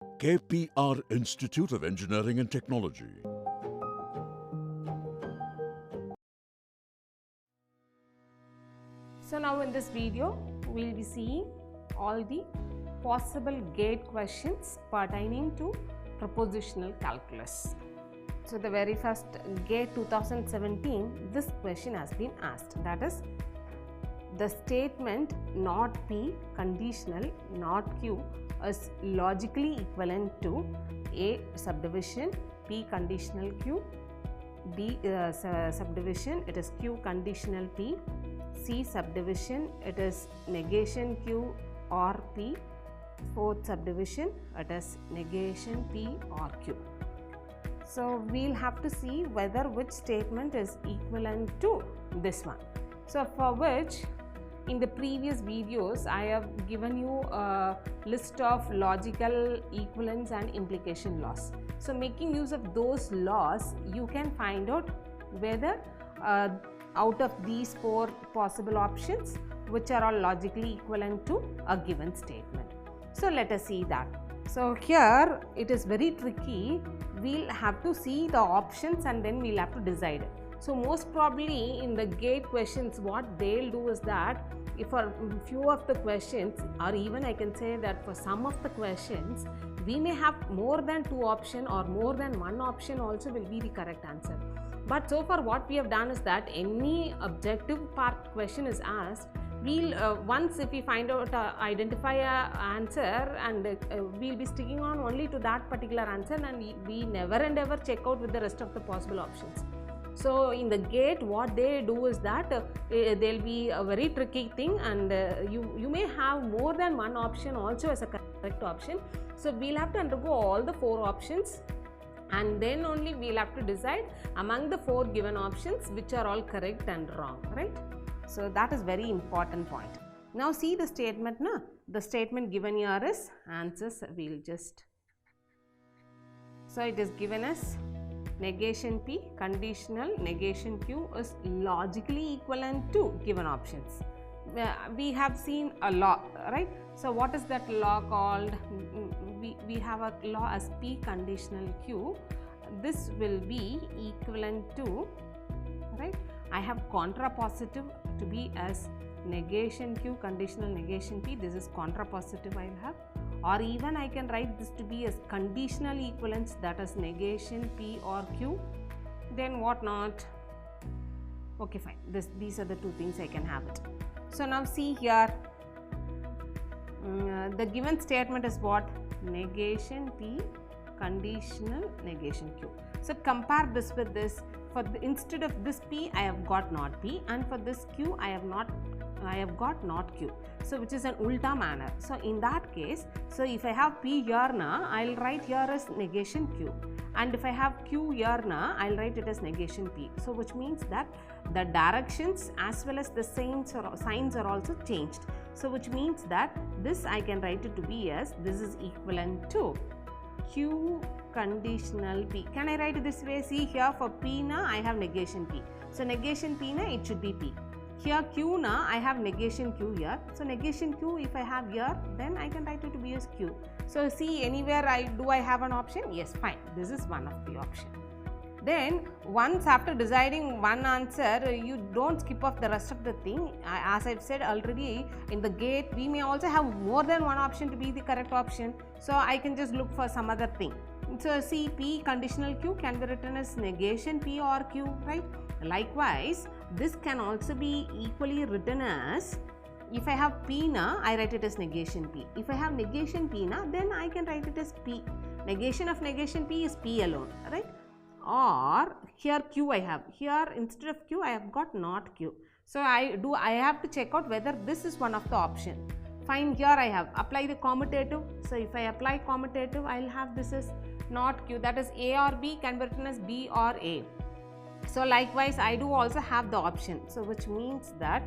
KPR Institute of Engineering and Technology. So now in this video, we will be seeing all the possible GATE questions pertaining to propositional calculus. So the very first GATE 2017, this question has been asked, that is, the statement not P conditional not Q is logically equivalent to A subdivision P conditional Q, B subdivision it is Q conditional P, C subdivision it is negation Q or P, fourth subdivision it is negation P or Q. So we'll have to see whether which statement is equivalent to this one. So for which in the previous videos I have given you a list of logical equivalence and implication laws. So making use of those laws, you can find out whether out of these four possible options which are all logically equivalent to a given statement. So let us see that. So here it is very tricky. We'll have to see the options and then we'll have to decide. So most probably in the GATE questions, what they'll do is that if for few of the questions, or even I can say that for some of the questions, we may have more than two options or more than one option also will be the correct answer. But so far what we have done is that any objective part question is asked, we'll once if we find out identify a answer and we'll be sticking on only to that particular answer, and we never and ever check out with the rest of the possible options. So in the GATE what they do is that they'll be a very tricky thing, and you may have more than one option also as a correct option. So we'll have to undergo all the four options and then only we'll have to decide among the four given options which are all correct and wrong, right? So that is very important point. Now see the statement, na? The statement given here is answers, we'll just, so it is given as negation P conditional negation Q is logically equivalent to given options. We have seen a law, right? So what is that law called? We have a law as P conditional Q. This will be equivalent to, right? I have contrapositive to be as negation Q conditional negation P. This is contrapositive I will have, or even I can write this to be as conditional equivalence, that is negation P or Q. Then what not? Okay, fine. These are the two things I can have it. So now see here, the given statement is what? Negation P conditional negation Q. So compare this with this. For instead of this P I have got not P, and for this Q I have got not Q. So which is an ulta manner. So in that case, so if I have P here na, I'll write here as negation Q, and if I have Q here na, I'll write it as negation P. So which means that the directions as well as the signs are also changed. So which means that this I can write it to be as, this is equivalent to Q conditional P. Can I write it this way? See here for P na I have negation P. So negation P na it should be P. Here Q na I have negation Q here. So negation Q if I have here, then I can write it to be as Q. So see anywhere I have an option? Yes, fine. This is one of the option. Then once after deciding one answer, you don't skip off the rest of the thing. As I've said already, in the GATE we may also have more than one option to be the correct option. So I can just look for some other thing. So see P conditional Q can be written as negation P or Q, right? Likewise, this can also be equally written as, if I have P na, I write it as negation P. If I have negation P na, then I can write it as P. Negation of negation P is P alone, right? Or here Q I have, here instead of Q I have got not Q. So I have to check out whether this is one of the option. Fine, here I have apply the commutative. So if I apply commutative, I will have this as not Q, that is A or B can be written as B or A. So likewise I do also have the option. So which means that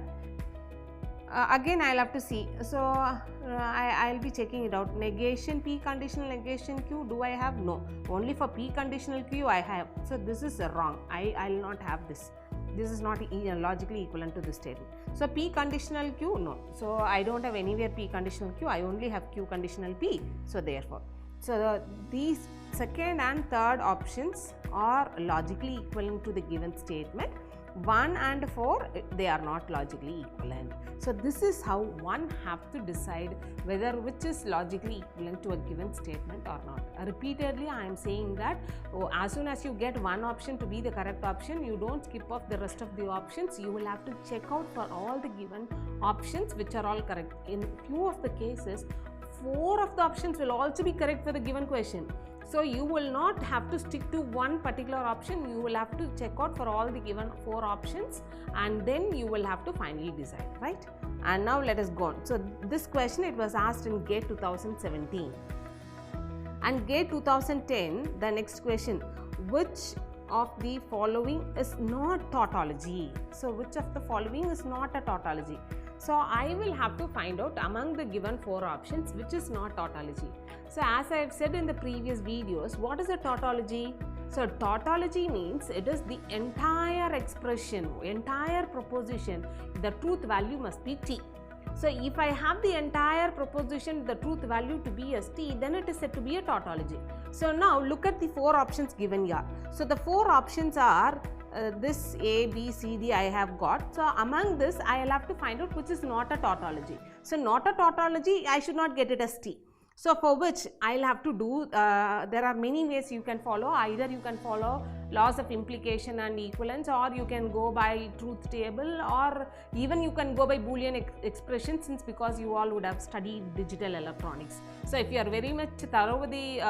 again I will have to see. So I will be checking it out. Negation P conditional negation Q, do I have? No. Only for P conditional Q I have. So this is wrong. I will not have this. This is not logically equivalent to this statement. So P conditional Q, no. So I don't have anywhere P conditional Q. I only have Q conditional P. So therefore, So these second and third options are logically equivalent to the given statement. 1 and 4, they are not logically equivalent. So this is how one have to decide whether which is logically equivalent to a given statement or not. Repeatedly I am saying that as soon as you get one option to be the correct option, you don't skip off the rest of the options. You will have to check out for all the given options which are all correct. In few of the cases, 4 of the options will also be correct for the given question. So you will not have to stick to one particular option, you will have to check out for all the given 4 options and then you will have to finally decide, right? And now let us go on. So this question, it was asked in GATE 2017. And GATE 2010, the next question, which of the following is not tautology? So which of the following is not a tautology? So I will have to find out among the given 4 options which is not tautology. So as I have said in the previous videos, what is a tautology? So tautology means it is the entire expression, entire proposition, the truth value must be t. So if I have the entire proposition, the truth value to be as t, then it is said to be a tautology. So now look at the 4 options given here. So the 4 options are this A, B, C, D I have got. So among this I will have to find out which is not a tautology. So not a tautology, I should not get it as t. So for which I will have to do, there are many ways you can follow. Either you can follow laws of implication and equivalence, or you can go by truth table, or even you can go by Boolean expression, since because you all would have studied digital electronics. So if you are very much thorough with the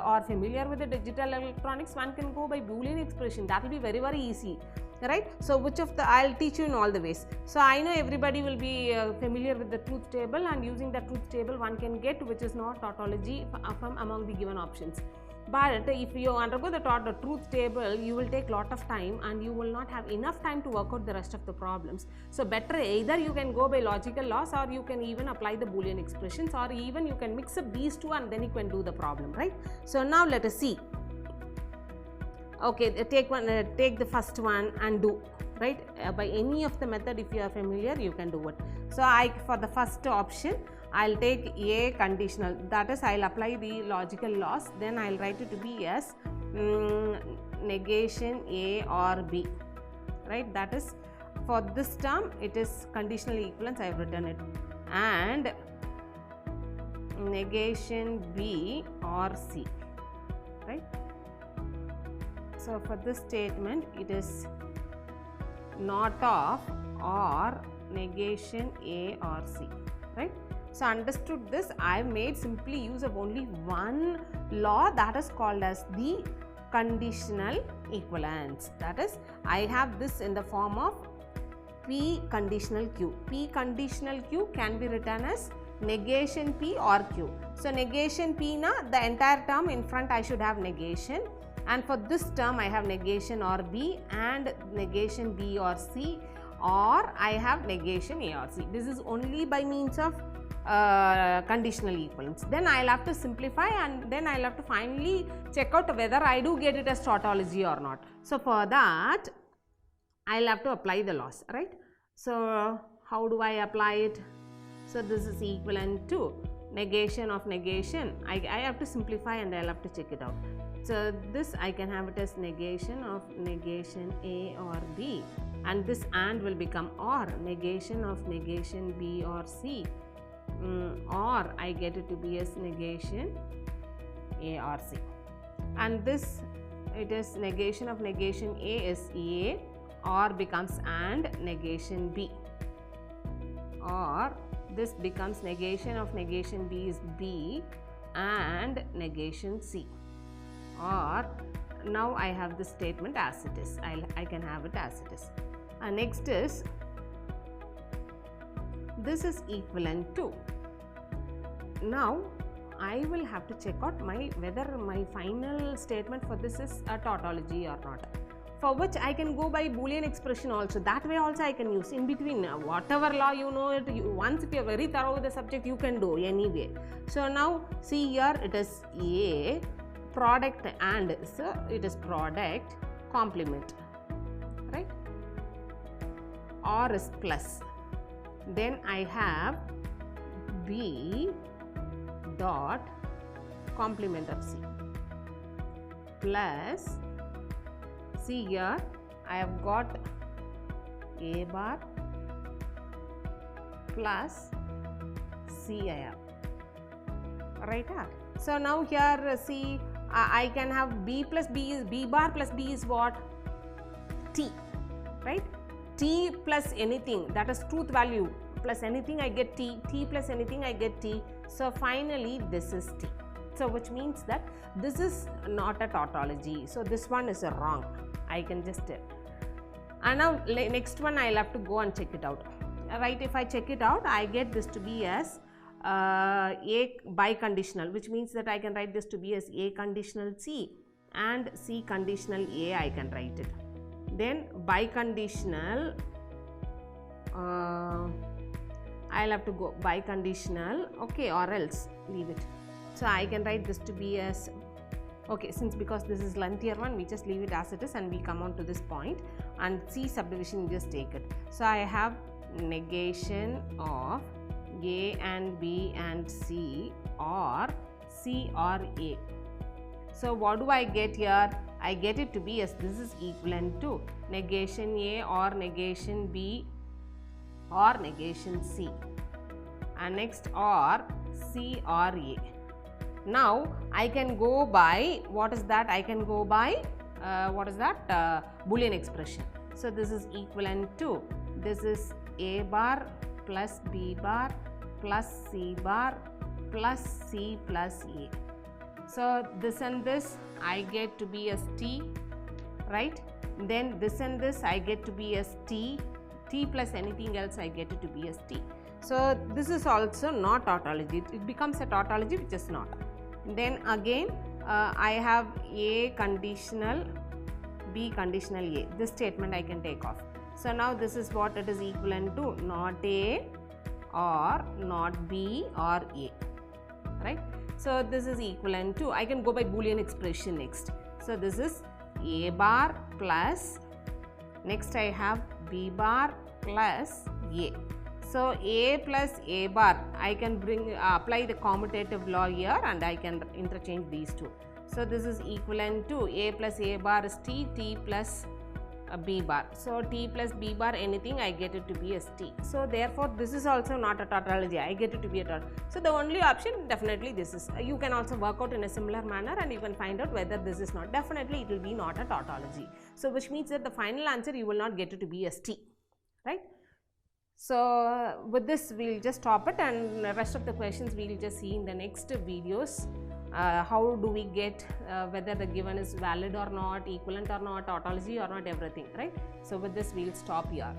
or familiar with the digital electronics, one can go by Boolean expression. That will be very, very easy. Right? So which of the, I'll teach you in all the ways. So I know everybody will be familiar with the truth table, and using the truth table one can get which is not tautology from among the given options. But if you undergo the truth table, you will take lot of time and you will not have enough time to work out the rest of the problems. So better either you can go by logical laws, or you can even apply the Boolean expressions, or even you can mix up these two and then you can do the problem, right? So now let us see. Okay, take the first one and do, right? By any of the method, if you are familiar, you can do it. So for the first option, I'll take A conditional, that is I'll apply the logical laws, then I'll write it to be as negation A or B, right? That is for this term, it is conditional equivalence, I have written it, and negation B or C, right? So for this statement, it is not of or negation A or C, right? So understood this, I have made simply use of only one law, that is called as the conditional equivalence. That is, I have this in the form of P conditional Q. P conditional Q can be written as negation P or Q. So negation P na, the entire term in front I should have negation, and for this term I have negation or B and negation B or C, or I have negation A or C. This is only by means of conditional equivalence. Then I will have to simplify, and then I will have to finally check out whether I do get it as tautology or not. So for that I will have to apply the laws, right? So how do I apply it? So this is equivalent to negation of negation. I have to simplify and I will have to check it out. So this I can have it as negation of negation A or B, and this and will become or, negation of negation B or C, or I get it to be as negation A or C. And this, it is negation of negation A is A, or becomes and negation B, or this becomes negation of negation B is B and negation C, or now I have this statement as it is. I can have it as it is. Next is, this is equivalent to. Now I will have to check out whether my final statement for this is a tautology or not, for which I can go by Boolean expression also. That way also I can use in between whatever law you know it. Once if you are very thorough with the subject, you can do anyway. So now see here, it is A product and, so it is product complement, right? Or is plus. Then I have B dot complement of C plus, see here I have got A bar plus C I have, right? So now here see I can have B plus B is B bar plus B is what? T, right? T plus anything, that is truth value, plus anything I get T, T plus anything I get T. So finally this is T. So which means that this is not a tautology. So this one is wrong. I can just tell. And now next one I will have to go and check it out. Right, if I check it out, I get this to be as A biconditional, which means that I can write this to be as A conditional C and C conditional A, I can write it. Then biconditional, I'll have to go biconditional, okay, or else leave it. So I can write this to be as, okay, since because this is lengthier one, we just leave it as it is and we come on to this point, and C subdivision, just take it. So I have negation of A and B and C or C or A. So what do I get here? I get it to be as this is equivalent to negation A or negation B or negation C, and next or C or A. Now I can go by, what is that? I can go by what is that? Boolean expression. So this is equivalent to, this is A bar plus B bar plus C bar plus C plus A. So this and this I get to be as T, right? Then this and this I get to be as T, T plus anything else I get it to be as T. So this is also not tautology, it becomes a tautology which is not. Then again I have A conditional, B conditional A, this statement I can take off. So now this is what it is equivalent to, not A or not B or A, right? So this is equivalent to, I can go by Boolean expression next. So this is A bar plus, next I have B bar plus A. So A plus A bar, I can apply the commutative law here and I can interchange these two. So this is equivalent to A plus A bar is T, T plus B bar. So T plus B bar anything I get it to be as T. So therefore this is also not a tautology, I get it to be a tautology. So the only option definitely this is. You can also work out in a similar manner and you can find out whether this is not. Definitely it will be not a tautology. So which means that the final answer you will not get it to be as T, right? So with this we will just stop it, and the rest of the questions we will just see in the next videos. How do we get whether the given is valid or not, equivalent or not, tautology or not, everything, right? So with this we will stop here.